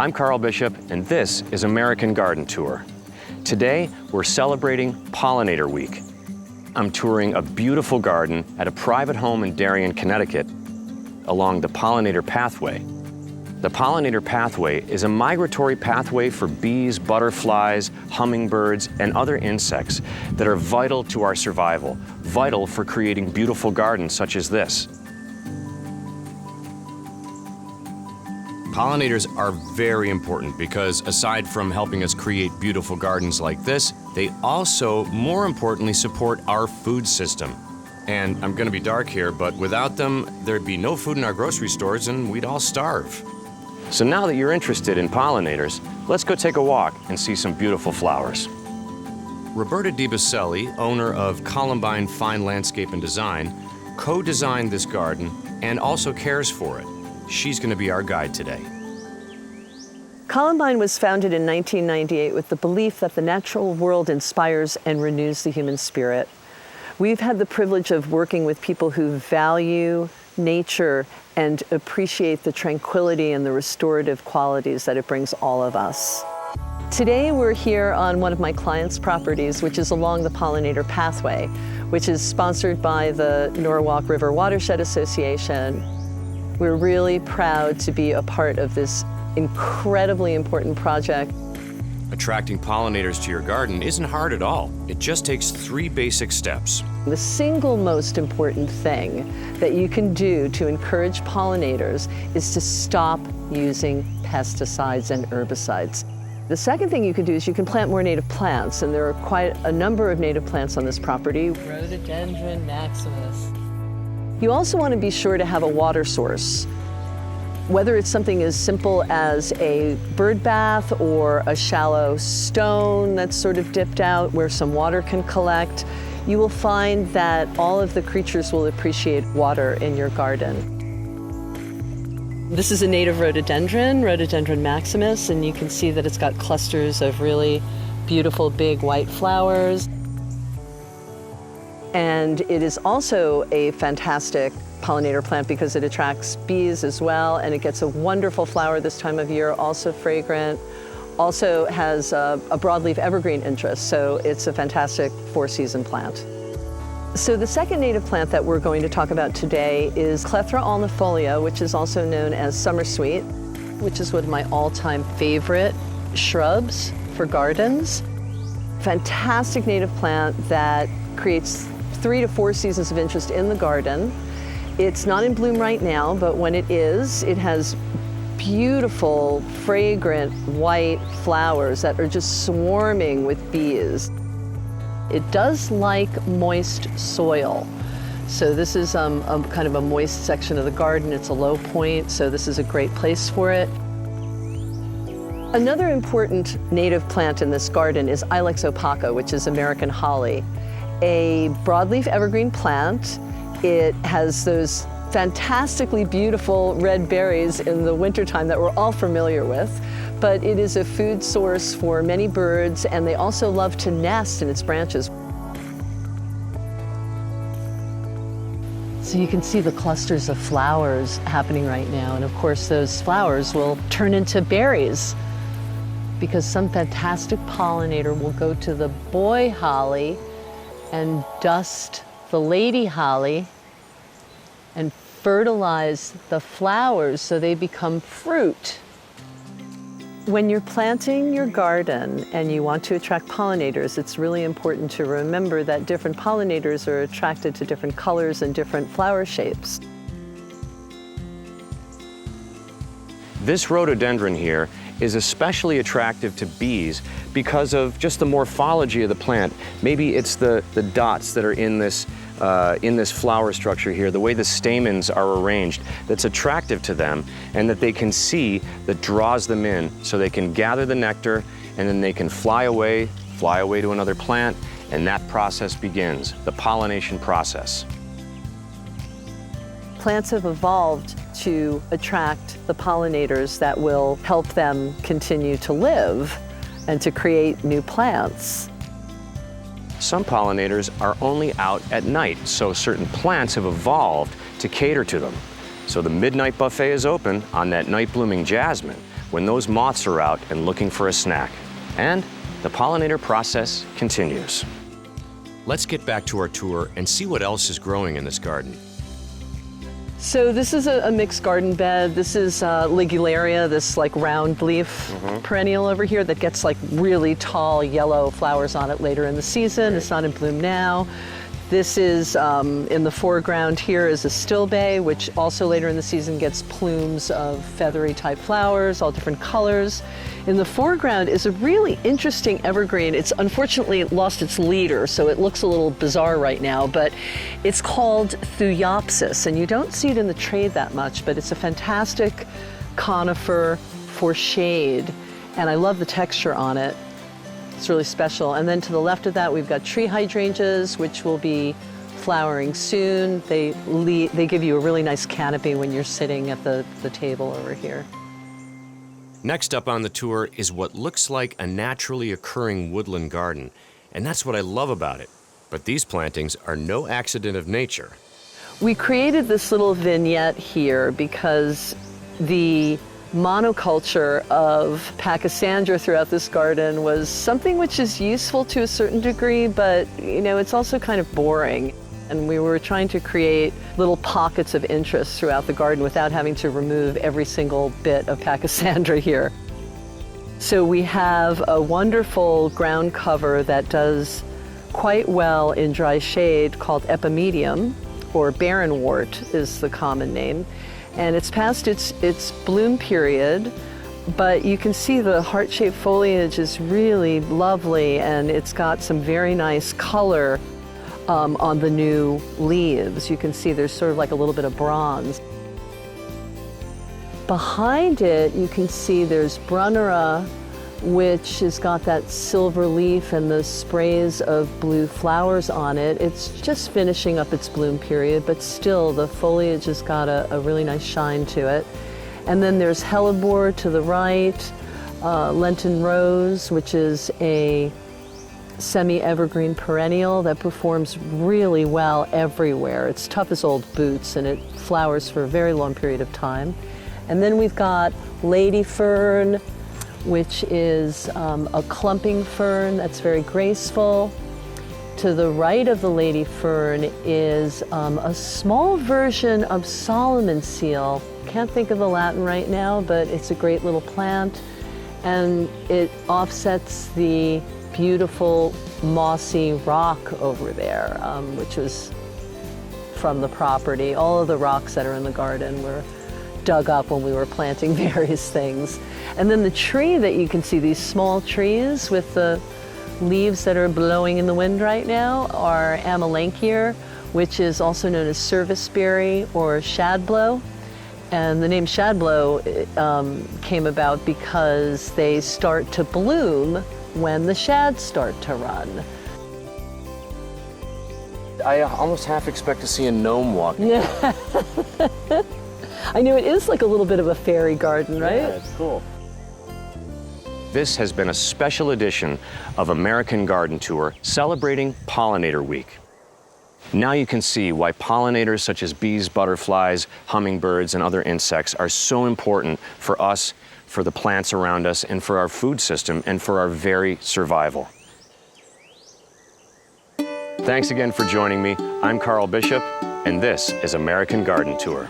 I'm Carl Bishop, and this is American Garden Tour. Today, we're celebrating Pollinator Week. I'm touring a beautiful garden at a private home in Darien, Connecticut, along the Pollinator Pathway. The Pollinator Pathway is a migratory pathway for bees, butterflies, hummingbirds, and other insects that are vital to our survival, vital for creating beautiful gardens such as this. Pollinators are very important because aside from helping us create beautiful gardens like this, they also, more importantly, support our food system. And I'm gonna be dark here, but without them, there'd be no food in our grocery stores and we'd all starve. So now that you're interested in pollinators, let's go take a walk and see some beautiful flowers. Roberta DiBaselli, owner of Columbine Fine Landscape and Design, co-designed this garden and also cares for it. She's going to be our guide today. Columbine was founded in 1998 with the belief that the natural world inspires and renews the human spirit. We've had the privilege of working with people who value nature and appreciate the tranquility and the restorative qualities that it brings all of us. Today we're here on one of my clients' properties, which is along the Pollinator Pathway, which is sponsored by the Norwalk River Watershed Association. We're really proud to be a part of this incredibly important project. Attracting pollinators to your garden isn't hard at all. It just takes 3 basic steps. The single most important thing that you can do to encourage pollinators is to stop using pesticides and herbicides. The second thing you can do is you can plant more native plants, and there are quite a number of native plants on this property. Rhododendron maximus. You also want to be sure to have a water source. Whether it's something as simple as a bird bath or a shallow stone that's sort of dipped out where some water can collect, you will find that all of the creatures will appreciate water in your garden. This is a native rhododendron, Rhododendron maximus, and you can see that it's got clusters of really beautiful big white flowers. And it is also a fantastic pollinator plant because it attracts bees as well, and it gets a wonderful flower this time of year, also fragrant. Also has a broadleaf evergreen interest, so it's a fantastic 4-season plant. So the second native plant that we're going to talk about today is Clethra alnifolia, which is also known as summer sweet, which is one of my all-time favorite shrubs for gardens. Fantastic native plant that creates 3 to 4 seasons of interest in the garden. It's not in bloom right now, but when it is, it has beautiful, fragrant, white flowers that are just swarming with bees. It does like moist soil. So this is a kind of a moist section of the garden. It's a low point, so this is a great place for it. Another important native plant in this garden is Ilex opaca, which is American holly, a broadleaf evergreen plant. It has those fantastically beautiful red berries in the wintertime that we're all familiar with, but it is a food source for many birds, and they also love to nest in its branches. So you can see the clusters of flowers happening right now, and of course those flowers will turn into berries because some fantastic pollinator will go to the boy holly and dust the lady holly and fertilize the flowers so they become fruit. When you're planting your garden and you want to attract pollinators, it's really important to remember that different pollinators are attracted to different colors and different flower shapes. This rhododendron here is especially attractive to bees because of just the morphology of the plant. Maybe it's the dots that are in this flower structure here, the way the stamens are arranged, that's attractive to them and that they can see, that draws them in, so they can gather the nectar and then they can fly away to another plant, and that process begins, the pollination process. Plants have evolved to attract the pollinators that will help them continue to live and to create new plants. Some pollinators are only out at night, so certain plants have evolved to cater to them. So the midnight buffet is open on that night blooming jasmine, when those moths are out and looking for a snack. And the pollinator process continues. Let's get back to our tour and see what else is growing in this garden. So this is a mixed garden bed. This is Ligularia, this like round leaf perennial over here that gets like really tall yellow flowers on it later in the season. It's not in bloom now. This is, in the foreground here is a stilbay, which also later in the season gets plumes of feathery type flowers, all different colors. In the foreground is a really interesting evergreen. It's unfortunately lost its leader, so it looks a little bizarre right now, but it's called Thuiopsis, and you don't see it in the trade that much, but it's a fantastic conifer for shade, and I love the texture on it. It's really special. And then to the left of that, we've got tree hydrangeas, which will be flowering soon. They give you a really nice canopy when you're sitting at the table over here. Next up on the tour is what looks like a naturally occurring woodland garden, and that's what I love about it. But these plantings are no accident of nature. We created this little vignette here because the monoculture of Pachysandra throughout this garden was something which is useful to a certain degree, but it's also kind of boring. And we were trying to create little pockets of interest throughout the garden without having to remove every single bit of Pachysandra here. So we have a wonderful ground cover that does quite well in dry shade called epimedium, or barrenwort is the common name. And it's past its bloom period, but you can see the heart-shaped foliage is really lovely, and it's got some very nice color on the new leaves. You can see there's sort of like a little bit of bronze. Behind it, you can see there's Brunnera, which has got that silver leaf and the sprays of blue flowers on it. It's just finishing up its bloom period, but still the foliage has got a really nice shine to it. And then there's hellebore to the right, Lenten rose, which is a semi-evergreen perennial that performs really well everywhere. It's tough as old boots, and it flowers for a very long period of time. And then we've got lady fern, which is a clumping fern that's very graceful. To the right of the lady fern is a small version of Solomon seal. Can't think of the Latin right now, but it's a great little plant, and it offsets the beautiful mossy rock over there, which was from the property. All of the rocks that are in the garden were dug up when we were planting various things. And then the tree that you can see, these small trees with the leaves that are blowing in the wind right now, are Amelanchier, which is also known as serviceberry or shadblow. And the name shadblow came about because they start to bloom when the shads start to run. I almost half expect to see a gnome walking. Yeah. I know, it is like a little bit of a fairy garden, right? Yeah, it's cool. This has been a special edition of American Garden Tour celebrating Pollinator Week. Now you can see why pollinators such as bees, butterflies, hummingbirds, and other insects are so important for us, for the plants around us, and for our food system, and for our very survival. Thanks again for joining me. I'm Carl Bishop, and this is American Garden Tour.